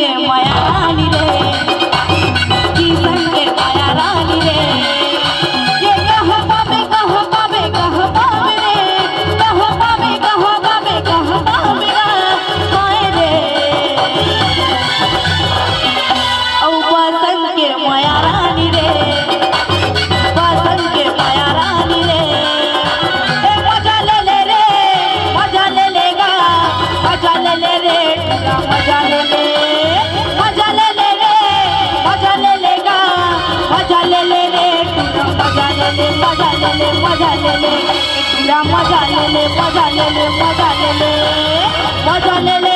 के माया रानी रे, किशन के माया रानी रे। ये कह पावे रे, कह पावे हाय रे। औ बसंत के माया रानी रे, बसंत के माया रानी रे। ए मजा ले ले रे, मजा ले लेगा, मजा ले ले रे, मजा ले ले, मजा ले ले रे, मजा ले लेगा, मजा ले ले रे, मजा ले ले, मजा ले ले, मजा ले ले, मजा ले ले, मजा ले ले, मजा ले ले, मजा ले ले।